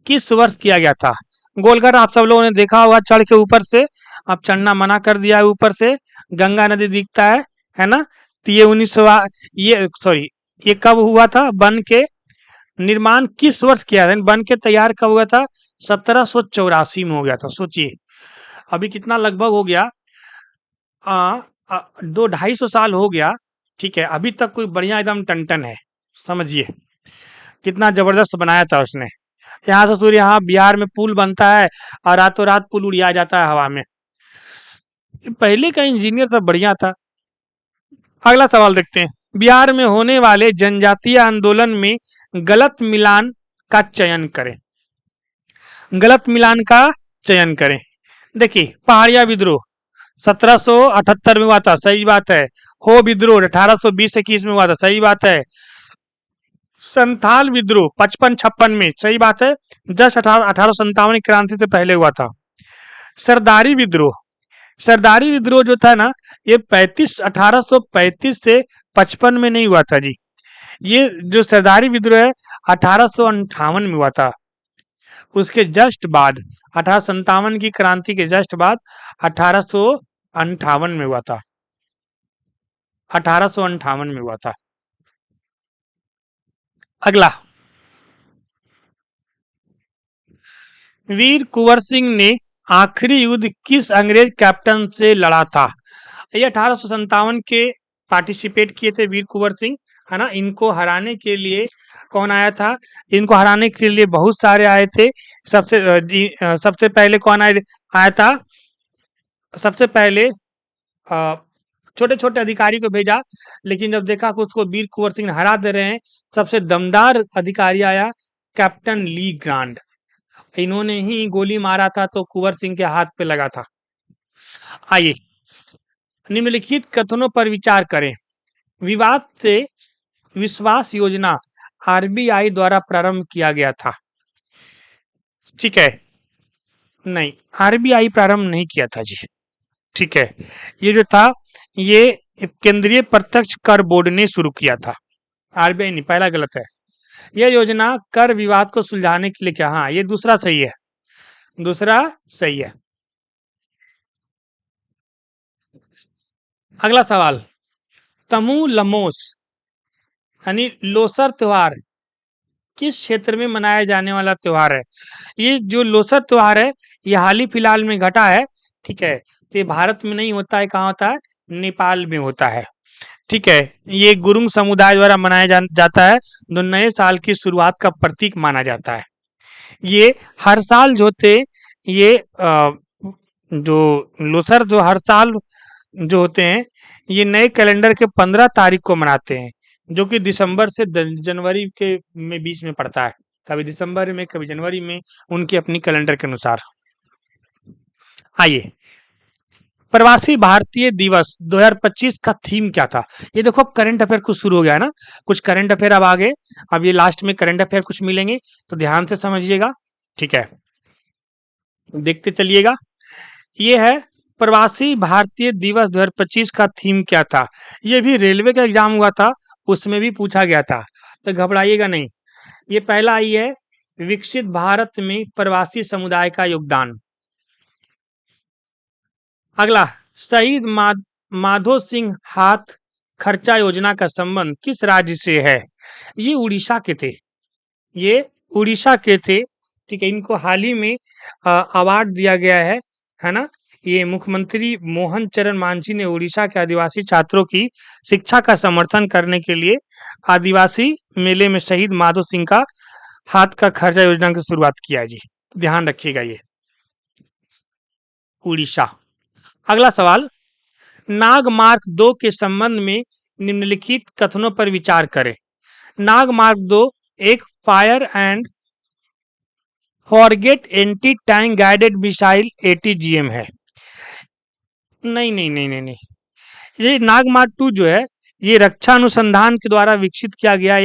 किस वर्ष किया गया था? गोलघर आप सब लोगों ने देखा होगा चढ़ के ऊपर से, अब चढ़ना मना कर दिया है ऊपर से, गंगा नदी दिखता है ना। तो ये 1900 ये सॉरी ये कब हुआ था? बन के निर्माण किस वर्ष किया था? बन के तैयार कब हुआ था? 1784 में हो गया था। सोचिए अभी कितना लगभग हो गया, 200-250 साल हो गया। ठीक है, अभी तक कोई बढ़िया एकदम टन है। समझिए कितना जबरदस्त बनाया था उसने। यहाँ से सूर्य, यहाँ बिहार में पुल बनता है और रातों रात पुल उड़िया जाता है हवा में। पहले का इंजीनियर सब बढ़िया था। अगला सवाल देखते हैं, बिहार में होने वाले जनजातीय आंदोलन में गलत मिलान का चयन करें। गलत मिलान का चयन करें। देखिए, पहाड़िया विद्रोह 1778 में हुआ था, सही बात है। हो विद्रोह 1820-21 में हुआ था, सही बात है। संथाल विद्रोह 55-56 में, सही बात है। जस्ट 1857 की क्रांति से पहले हुआ था। सरदारी विद्रोह, सरदारी विद्रोह जो था ना, ये 1835 से 55 में नहीं हुआ था जी। ये जो सरदारी विद्रोह है 1858 में हुआ था। उसके जस्ट बाद 1857 की क्रांति के जस्ट बाद 1858 में हुआ था। 1858 में हुआ था। अगला, वीर कुंवर सिंह ने आखिरी युद्ध किस अंग्रेज कैप्टन से लड़ा था? ये 1857 के पार्टिसिपेट किए थे वीर कुंवर सिंह, है ना। इनको हराने के लिए कौन आया था? इनको हराने के लिए बहुत सारे आए थे। सबसे पहले कौन आया था? सबसे पहले छोटे छोटे अधिकारी को भेजा, लेकिन जब देखा कि उसको वीर कुंवर सिंह हरा दे रहे हैं, सबसे दमदार अधिकारी आया कैप्टन ली ग्रांड। इन्होंने ही गोली मारा था तो कुंवर सिंह के हाथ पे लगा था। आइए, निम्नलिखित कथनों पर विचार करें। विवाद से विश्वास योजना आरबीआई द्वारा प्रारंभ किया गया था। ठीक है, नहीं, आरबीआई प्रारंभ नहीं किया था जी। ठीक है, ये जो था ये केंद्रीय प्रत्यक्ष कर बोर्ड ने शुरू किया था, आरबीआई नहीं। पहला गलत है। यह योजना कर विवाद को सुलझाने के लिए क्या? हाँ, ये दूसरा सही है, दूसरा सही है। अगला सवाल, तमू लमोस यानी लोसर त्योहार किस क्षेत्र में मनाया जाने वाला त्योहार है? ये जो लोसर त्योहार है ये हाल ही फिलहाल में घटा है। ठीक है, तो ये भारत में नहीं होता है, कहाँ होता है? नेपाल में होता है। ठीक है, ये गुरुंग समुदाय द्वारा मनाया जाता है, जो नए साल की शुरुआत का प्रतीक माना जाता है। ये हर साल जो होते ये जो लोसर जो हर साल जो होते हैं, ये नए कैलेंडर के 15 तारीख को मनाते हैं, जो कि दिसंबर से जनवरी के में बीच में पड़ता है। कभी दिसंबर में, कभी जनवरी में, उनके अपनी कैलेंडर के अनुसार। आइए, प्रवासी भारतीय दिवस 2025 का थीम क्या था? ये देखो, अब करंट अफेयर कुछ शुरू हो गया है ना, कुछ करंट अफेयर अब आगे, अब ये लास्ट में करंट अफेयर कुछ मिलेंगे, तो ध्यान से समझिएगा। ठीक है, देखते चलिएगा। ये है प्रवासी भारतीय दिवस 2025 का थीम क्या था? ये भी रेलवे का एग्जाम हुआ था, उसमें भी पूछा गया था, तो घबराइएगा नहीं। ये पहला आई है, विकसित भारत में प्रवासी समुदाय का योगदान। अगला, शहीद माधो सिंह हाथ खर्चा योजना का संबंध किस राज्य से है? ये उड़ीसा के थे, ये उड़ीसा के थे। ठीक है, इनको हाल ही में अवार्ड दिया गया है ना। ये मुख्यमंत्री मोहन चरण मांझी ने उड़ीसा के आदिवासी छात्रों की शिक्षा का समर्थन करने के लिए आदिवासी मेले में शहीद माधो सिंह का हाथ का खर्चा योजना की शुरुआत किया है जी। ध्यान रखिएगा ये। उड़ीसा। अगला सवाल, नागमार्क 2 के संबंध में निम्नलिखित कथनों पर विचार करें। नागमार्क 2 एक fire and forget anti tank guided missile ATGM है। नहीं नहीं नहीं नहीं नहीं, ये नागमार्क 2 जो है, ये रक्षा अनुसंधान के द्वारा विकसित किया गया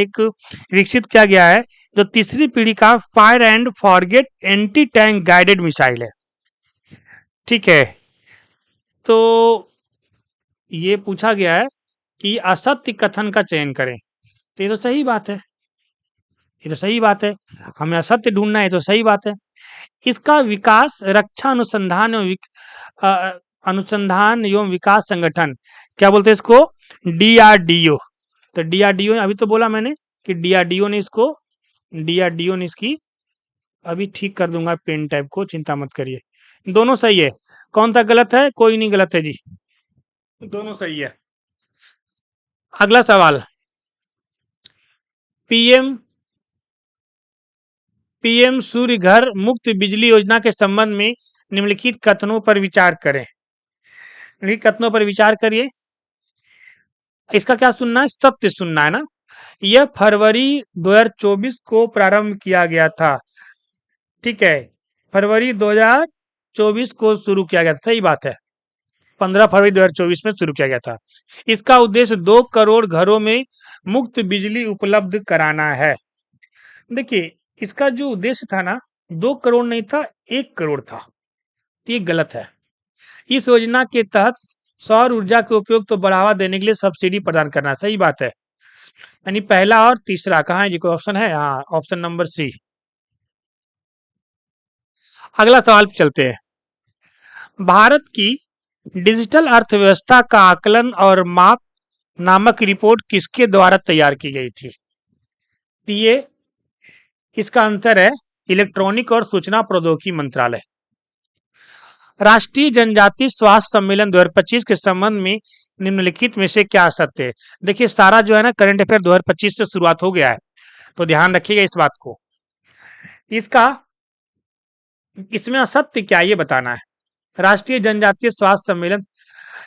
है, जो तीसरी पीढ़ी का fire and forget anti tank guided missile है। ठीक है, तो ये पूछा गया है कि असत्य कथन का चयन करें, तो ये तो सही बात है, ये तो सही बात है, हमें असत्य ढूंढना है, तो सही बात है। इसका विकास रक्षा अनुसंधान एवं विकास संगठन, क्या बोलते हैं इसको, डीआरडीओ। तो डीआरडीओ अभी तो बोला मैंने कि डीआरडीओ ने इसकी अभी ठीक कर दूंगा पेन टाइप को, चिंता मत करिए। दोनों सही है, कौन सा गलत है, कोई नहीं गलत है जी, दोनों सही है। अगला सवाल, पीएम पीएम सूर्य घर मुफ्त बिजली योजना के संबंध में निम्नलिखित कथनों पर विचार करें। निम्नलिखित कथनों पर विचार करिए। इसका क्या सुनना है, सत्य सुनना है ना। यह फरवरी 2024 को प्रारंभ किया गया था। ठीक है, फरवरी 2024 को शुरू किया गया था, सही बात है, 15 फरवरी 2024 में शुरू किया गया था। इसका उद्देश्य 2 करोड़ घरों में मुफ्त बिजली उपलब्ध कराना है। देखिए, इसका जो उद्देश्य था ना, 2 करोड़ नहीं था, 1 करोड़ था, तो ये गलत है। इस योजना के तहत सौर ऊर्जा के उपयोग को बढ़ावा देने के लिए सब्सिडी प्रदान करना, सही बात है। यानी पहला और तीसरा कहाँ है जी, कोई ऑप्शन है, हाँ, ऑप्शन नंबर सी। अगला सवाल पे चलते हैं। भारत की डिजिटल अर्थव्यवस्था का आकलन और माप नामक रिपोर्ट किसके द्वारा तैयार की गई थी। तो ये इसका आंसर है इलेक्ट्रॉनिक और सूचना प्रौद्योगिकी मंत्रालय। राष्ट्रीय जनजातीय स्वास्थ्य सम्मेलन 2025 के संबंध में निम्नलिखित में से क्या सत्य है। देखिए, सारा जो है ना करंट अफेयर 2025 से शुरुआत हो गया है, तो ध्यान रखिएगा इस बात को। इसमें असत्य क्या है ये बताना है। राष्ट्रीय जनजातीय स्वास्थ्य सम्मेलन,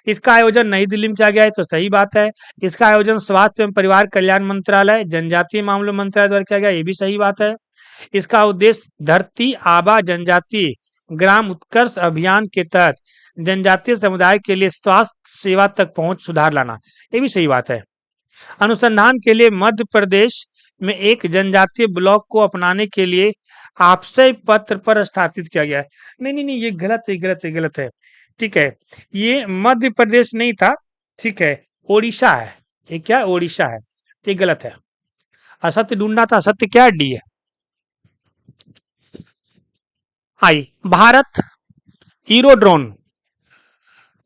इसका आयोजन नई दिल्ली में किया गया है, तो सही बात है। इसका आयोजन स्वास्थ्य एवं परिवार कल्याण मंत्रालय जनजातीय मामलों मंत्रालय द्वारा किया गया, ये भी सही बात है। इसका उद्देश्य धरती आबा जनजातीय ग्राम उत्कर्ष अभियान के तहत जनजातीय समुदाय के लिए स्वास्थ्य सेवा तक पहुंच सुधार लाना, ये भी सही बात है। अनुसंधान के लिए मध्य प्रदेश में एक जनजातीय ब्लॉक को अपनाने के लिए आपसे पत्र पर हस्ताक्षरित किया गया है। नहीं नहीं नहीं, ये गलत है, गलत है, गलत है। ठीक है, ये मध्य प्रदेश नहीं था, ठीक है, ओडिशा है। ये क्या है, ओडिशा है, तो ये गलत है। असत्य ढूंढना था, असत्य क्या है, डी है। भारत यूरोड्रोन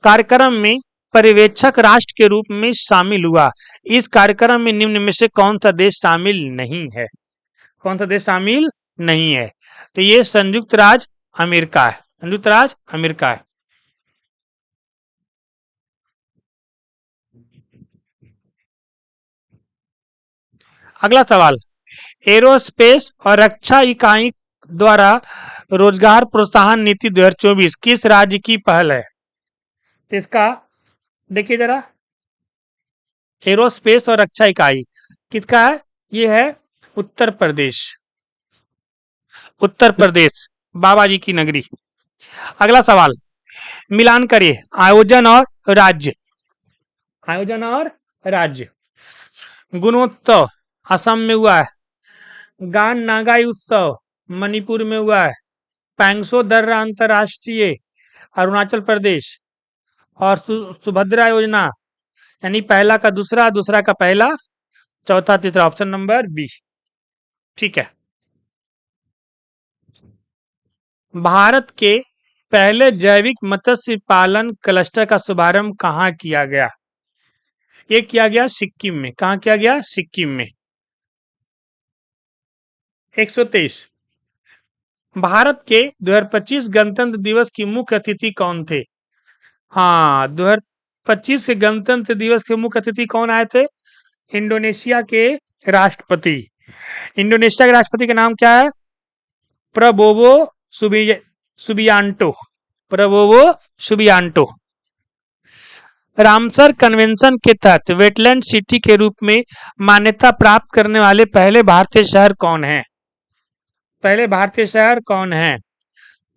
कार्यक्रम में पर्यवेक्षक राष्ट्र के रूप में शामिल हुआ। इस कार्यक्रम में निम्न में से कौन सा देश शामिल नहीं है, कौन सा देश शामिल नहीं है। तो ये संयुक्त राज्य अमेरिका है, संयुक्त राज्य अमेरिका है। अगला सवाल, एरोस्पेस और रक्षा इकाई द्वारा रोजगार प्रोत्साहन नीति 2024 किस राज्य की पहल है। तो इसका देखिए जरा, एरोस्पेस और रक्षा इकाई किसका है, ये है उत्तर प्रदेश, उत्तर प्रदेश, बाबा जी की नगरी। अगला सवाल, मिलान करिए आयोजन और राज्य, आयोजन और राज्य। गुणोत्सव असम में हुआ है, गान नागाई उत्सव मणिपुर में हुआ है, पैंगसो दर्रा अंतरराष्ट्रीय अरुणाचल प्रदेश, और सुभद्रा योजना यानी पहला का दूसरा, दूसरा का पहला, चौथा तीसरा, ऑप्शन नंबर बी। ठीक है, भारत के पहले जैविक मत्स्य पालन क्लस्टर का शुभारंभ कहाँ किया गया। ये किया गया सिक्किम में, कहाँ किया गया, सिक्किम में। 123, भारत के 2025 गणतंत्र दिवस की मुख्य अतिथि कौन थे। हाँ, 2025 के गणतंत्र दिवस के मुख्य अतिथि कौन आए थे, इंडोनेशिया के राष्ट्रपति। इंडोनेशिया के राष्ट्रपति का नाम क्या है, Prabowo Subianto, Prabowo Subianto. Ramsar convention के तहत वेटलैंड सिटी के रूप में मान्यता प्राप्त करने वाले पहले भारतीय शहर कौन है? पहले भारतीय शहर कौन है?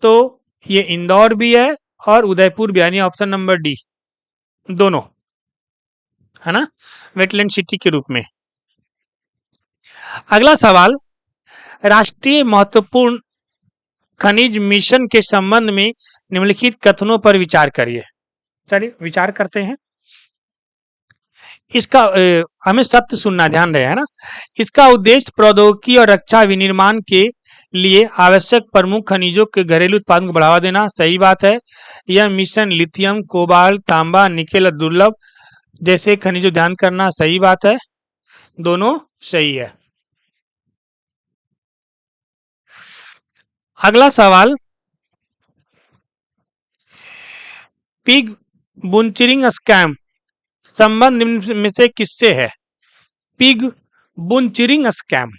तो ये इंदौर भी है और उदयपुर भी, यानी ऑप्शन नंबर डी, दोनों है ना, वेटलैंड सिटी के रूप में। अगला सवाल, राष्ट्रीय महत्वपूर्ण खनिज मिशन के संबंध में निम्नलिखित कथनों पर विचार करिए। चलिए विचार करते हैं। इसका हमें सत्य सुनना, ध्यान रहे, है ना। इसका उद्देश्य प्रौद्योगिकी और रक्षा विनिर्माण के लिए आवश्यक प्रमुख खनिजों के घरेलू उत्पादन को बढ़ावा देना, सही बात है। यह मिशन लिथियम, कोबाल्ट, तांबा, निकेल और दुर्लभ जैसे खनिजों ध्यान करना, सही बात है, दोनों सही है। अगला सवाल, पिग बुनचिरिंग स्कैम संबंध निम्न में से किससे है? पिग बुनचिरिंग स्कैम,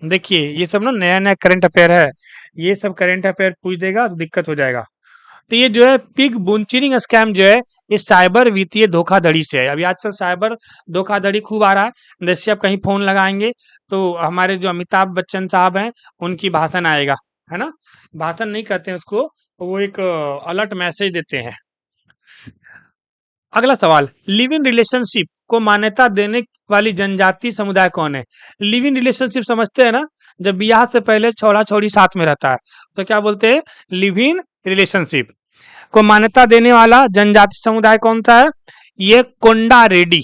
देखिए ये सब ना नया नया करंट अफेयर है, ये सब करंट अफेयर पूछ देगा तो दिक्कत हो जाएगा। तो ये जो है पिग बुनचिरिंग स्कैम जो है, ये साइबर वित्तीय धोखाधड़ी से है। अभी आजकल साइबर धोखाधड़ी खूब आ रहा है। जैसे आप कहीं फोन लगाएंगे तो हमारे जो अमिताभ बच्चन साहब हैं उनकी भाषण आएगा, है ना, भाषण नहीं कहते हैं उसको, वो एक अलर्ट मैसेज देते हैं। अगला सवाल, लिव इन रिलेशनशिप को मान्यता देने वाली जनजाति समुदाय कौन है? लिव इन रिलेशनशिप समझते हैं ना, जब ब्याह से पहले छोरा छोरी साथ में रहता है तो क्या बोलते हैं? Live in relationship. को मान्यता देने वाला जनजाति समुदाय कौन सा है? ये कोंडा रेड्डी।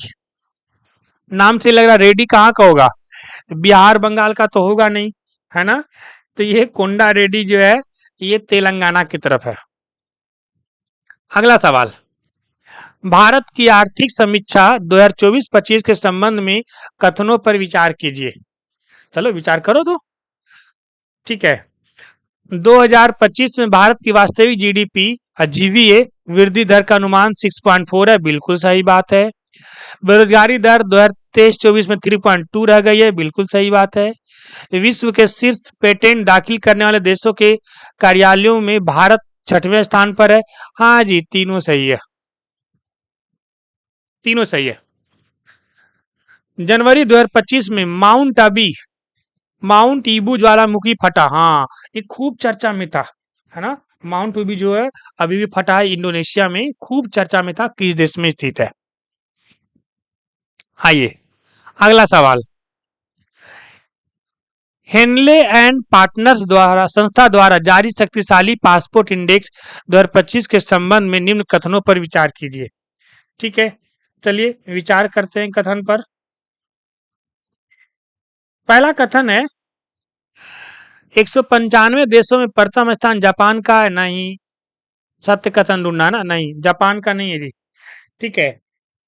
नाम से लग रहा रेड्डी कहाँ का होगा? बिहार बंगाल का तो होगा नहीं, है ना। तो ये कोंडा रेड्डी जो है ये तेलंगाना की तरफ है। अगला सवाल, भारत की आर्थिक समीक्षा 2024-25 के संबंध में कथनों पर विचार कीजिए। चलो विचार करो तो, ठीक है। 2025 में भारत की वास्तविक जीडीपी जीवीए वृद्धि दर का अनुमान 6.4 है, बिल्कुल सही बात है। बेरोजगारी दर 2023-24 में 3.2 रह गई है, बिल्कुल सही बात है। विश्व के शीर्ष पेटेंट दाखिल करने वाले देशों के कार्यालयों में भारत 6वें स्थान पर है। हाँ जी, तीनों सही है, तीनों सही है। जनवरी 2025 में माउंट ईबू ज्वालामुखी फटा, हाँ ये खूब चर्चा में था, है ना। माउंट ईबू जो है अभी भी फटा है, इंडोनेशिया में खूब चर्चा में था, किस देश में स्थित है। आइए अगला सवाल, हेनले एंड पार्टनर्स द्वारा संस्था द्वारा जारी शक्तिशाली पासपोर्ट इंडेक्स 2025 के संबंध में निम्न कथनों पर विचार कीजिए। ठीक है, चलिए विचार करते हैं कथन पर। पहला कथन है, 195 देशों में प्रथम स्थान जापान का है, नहीं, सत्य कथन ढूंढना ना, नहीं जापान का नहीं है जी, ठीक है।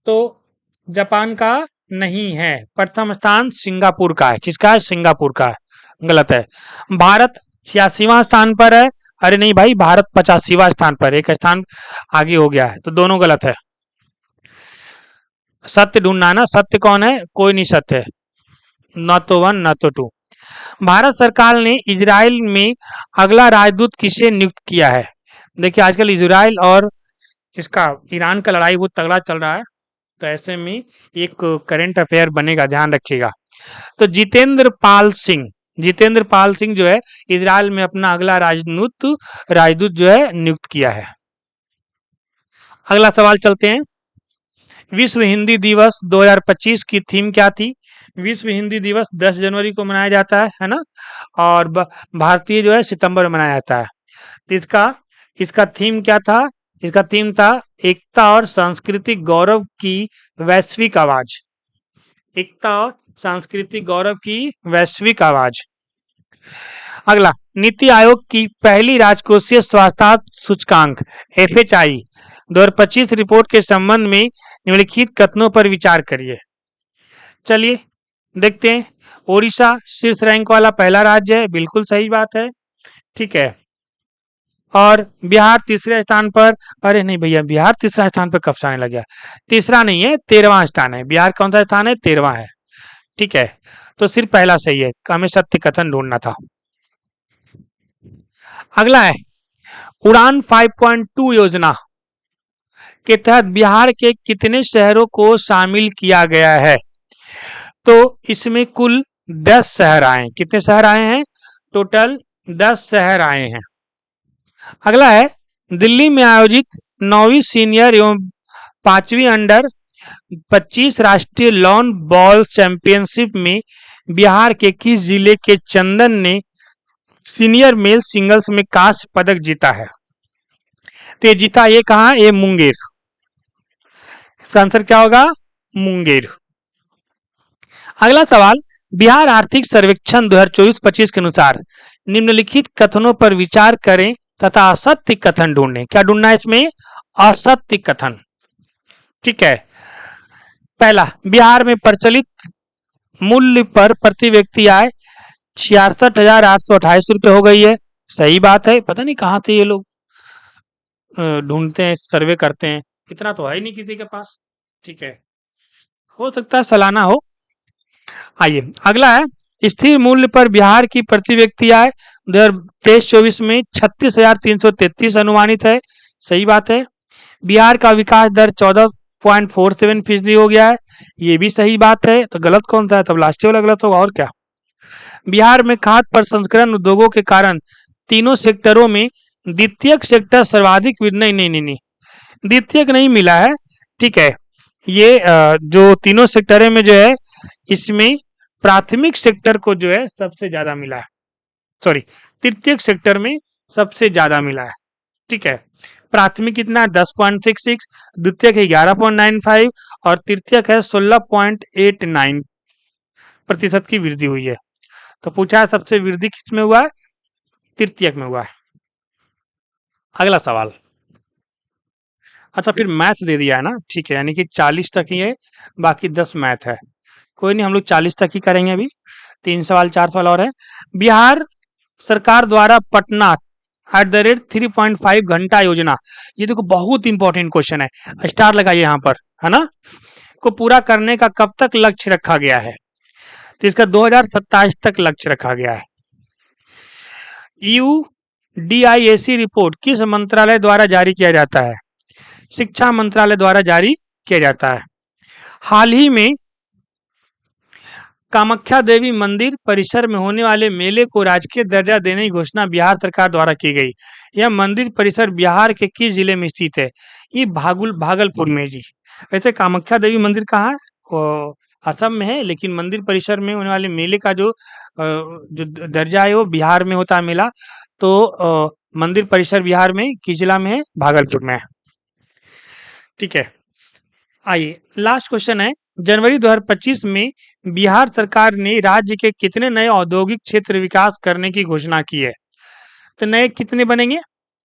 तो जापान का नहीं है, प्रथम स्थान सिंगापुर का है। किसका है? सिंगापुर का है, गलत है। भारत 86वां स्थान पर है, अरे नहीं भाई, भारत 85वां स्थान पर, एक स्थान आगे हो गया है, तो दोनों गलत है। सत्य ढूंढना ना, सत्य कौन है? कोई नहीं सत्य है, न तो 1 न तो 2। भारत सरकार ने इजराइल में अगला राजदूत किसे नियुक्त किया है? देखिए आजकल इजराइल और इसका ईरान का लड़ाई बहुत तगड़ा चल रहा है, तो ऐसे में एक करंट अफेयर बनेगा, ध्यान रखिएगा। तो जितेंद्र पाल सिंह जो है इजराइल में अपना अगला राजदूत जो है नियुक्त किया है। अगला सवाल चलते हैं, विश्व हिंदी दिवस 2025 की थीम क्या थी? विश्व हिंदी दिवस 10 जनवरी को मनाया जाता है ना, और भारतीय जो है सितंबर में मनाया जाता है। तो इसका थीम क्या था? इसका थीम था एकता और सांस्कृतिक गौरव की वैश्विक आवाज। एकता और सांस्कृतिक गौरव की वैश्विक आवाज। अगला, नीति आयोग की पहली राजकोषीय स्वास्थ्य सूचकांक FHI 2025 रिपोर्ट के संबंध में निम्नलिखित कथनों पर विचार करिए। चलिए देखते हैं। ओडिशा शीर्ष रैंक वाला पहला राज्य है, बिल्कुल सही बात है, ठीक है। और बिहार तीसरे स्थान पर, अरे नहीं भैया, बिहार तीसरा स्थान पर कब से आने लग गया? तीसरा नहीं है, 13वां स्थान है। बिहार कौन सा स्थान है? 13वां है, ठीक है। तो सिर्फ पहला सही है, हमें सत्य कथन ढूंढना था। अगला है, उड़ान 5.2 योजना के तहत बिहार के कितने शहरों को शामिल किया गया है? तो इसमें कुल 10 शहर आए। कितने शहर आए हैं? टोटल 10 शहर आए हैं। अगला है, दिल्ली में आयोजित 9वीं सीनियर एवं 5वीं अंडर 25 राष्ट्रीय लॉन बॉल चैंपियनशिप में बिहार के किस जिले के चंदन ने सीनियर मेल सिंगल्स में कांस्य पदक जीता है? तो ये जीता ये कहां? ये मुंगेर। इसका आंसर क्या होगा? मुंगेर। अगला सवाल, बिहार आर्थिक सर्वेक्षण 2024-25 के अनुसार निम्नलिखित कथनों पर विचार करें तथा असत्य कथन ढूंढें। क्या ढूंढना है इसमें? असत्य कथन। ठीक है। पहला, बिहार में प्रचलित मूल्य पर प्रति व्यक्ति आय 66,828 रुपए हो गई है। सही बात है। पता नहीं कहाँ थे ये लोग, ढूंढते हैं, सर्वे करते हैं, इतना तो है ही नहीं किसी के पास। ठीक है, हो सकता है सालाना हो। आइए अगला है, स्थिर मूल्य पर बिहार की प्रति व्यक्ति आय 2023-24 में 36,333 अनुमानित है। सही बात है। बिहार का विकास दर 14.47% हो गया है। ये भी सही बात है। तो गलत कौन सा है? तब लास्ट वाला गलत होगा और क्या। बिहार में खाद्य प्रसंस्करण उद्योगों के कारण तीनों सेक्टरों में द्वितीयक सेक्टर सर्वाधिक नहीं, द्वितीयक नहीं मिला है। ठीक है, ये जो तीनों सेक्टरों में जो है, इसमें प्राथमिक सेक्टर को जो है सबसे ज्यादा मिला है। सॉरी, तृतीयक सेक्टर में सबसे ज्यादा मिला है। ठीक है, प्राथमिक कितना? 10.66, द्वितीयक है 11.95 और तृतीयक है 16.89% की वृद्धि हुई है। तो पूछा है सबसे वृद्धि किस में हुआ है? तृतीयक में हुआ है। अगला सवाल, अच्छा फिर मैथ दे दिया है ना। ठीक है, यानी कि 40 तक ही है, बाकी 10 मैथ है। कोई नहीं, हम लोग 40 तक ही करेंगे अभी। 3 सवाल 4 सवाल और है। बिहार सरकार द्वारा पटना @3.5 घंटा योजना, ये देखो बहुत इंपॉर्टेंट क्वेश्चन है, स्टार लगाइए यहाँ पर, है ना, को पूरा करने का कब तक लक्ष्य रखा गया है? तो इसका 2027 तक लक्ष्य रखा गया है। UDIAC रिपोर्ट किस मंत्रालय द्वारा जारी किया जाता है? शिक्षा मंत्रालय द्वारा जारी किया जाता है। हाल ही में कामाख्या देवी मंदिर परिसर में होने वाले मेले को राजकीय दर्जा देने की घोषणा बिहार सरकार द्वारा की गई। यह मंदिर परिसर बिहार के किस जिले में स्थित है? ये भागलपुर में जी। वैसे कामाख्या देवी मंदिर कहाँ है? असम में है, लेकिन मंदिर परिसर में होने वाले मेले का जो दर्जा है वो बिहार में होता है मेला। तो मंदिर परिसर बिहार में किस जिला में है? भागलपुर में है। ठीक है, आइए लास्ट क्वेश्चन है, जनवरी 2025 में बिहार सरकार ने राज्य के कितने नए औद्योगिक क्षेत्र विकास करने की घोषणा की है? तो नए कितने बनेंगे?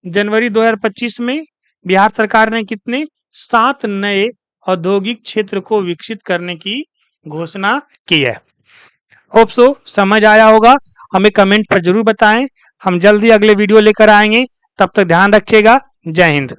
जनवरी 2025 में बिहार सरकार ने कितने? 7 नए औद्योगिक क्षेत्र को विकसित करने की घोषणा की है। होप सो समझ आया होगा। हमें कमेंट पर जरूर बताएं। हम जल्दी अगले वीडियो लेकर आएंगे। तब तक ध्यान रखिएगा। जय हिंद।